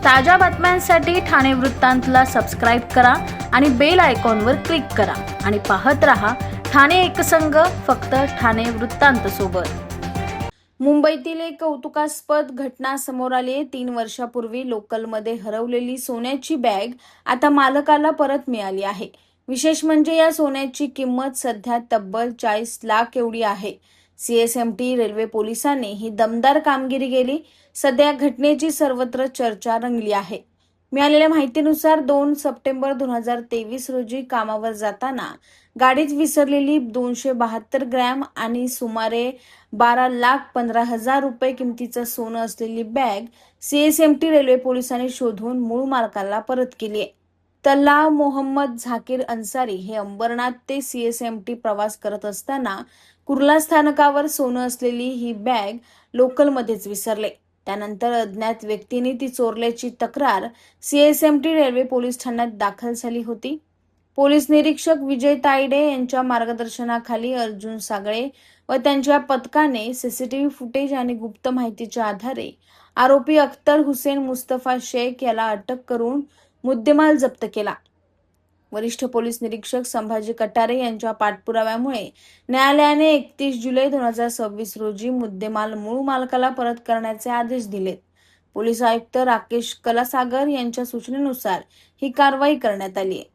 ताज्या बातम्यांसाठी ठाणे वृत्तांतला सबस्क्राईब करा आणि बेल आयकॉनवर क्लिक करा आणि पाहत रहा ठाणे एकसंघ, फक्त ठाणे वृत्तांत सोबत। मुंबईतील एक कौतुकास्पद घटना समोर आली आहे। 3 वर्षापूर्वी लोकलमध्ये हरवलेली सोन्याची बॅग आता मालकाला परत मिळाली आहे। विशेष म्हणजे या सोन्याची किंमत सध्या तब्बल 40 लाख एवढी आहे। सीएसएमटी रेल्वे पोलिसांनी ही दमदार कामगिरी केली। सध्या घटनेची सर्वत्र चर्चा रंगली आहे। मिळालेल्या माहितीनुसार 2 सप्टेंबर 2023 रोजी कामावर जाताना गाडीत विसरलेली 272 ग्रॅम आणि सुमारे 12,15,000 रुपये किमतीचं सोनं असलेली बॅग सीएसएमटी रेल्वे पोलिसांनी शोधून मूळ मालकाला परत केली आहे। तल्ला मोहम्मद झाकीर अन्सारी हे अंबरनाथ ते सीएसएमटी प्रवास करत असताना कुर्ला स्थानकावर सोनं असलेली ही बॅग लोकलमध्येच विसरले। त्यानंतर अज्ञात व्यक्तीने ती चोरल्याची तक्रार सीएसएमटी रेल्वे पोलीस ठाण्यात दाखल झाली होती। पोलीस निरीक्षक विजय तायडे यांच्या मार्गदर्शनाखाली अर्जुन सागळे व त्यांच्या पथकाने सीसीटीव्ही फुटेज आणि गुप्त माहितीच्या आधारे आरोपी अख्तर हुसेन मुस्तफा शेख याला अटक करून मुद्देमाल जप्त केला। वरिष्ठ पोलीस निरीक्षक संभाजी कटारे यांच्या पाठपुराव्यामुळे न्यायालयाने 31 जुलै 2026 रोजी मुद्देमाल मूळ मालकाला परत करण्याचे आदेश दिलेत। पोलीस आयुक्त राकेश कलासागर यांच्या सूचनेनुसार ही कारवाई करण्यात आली आहे।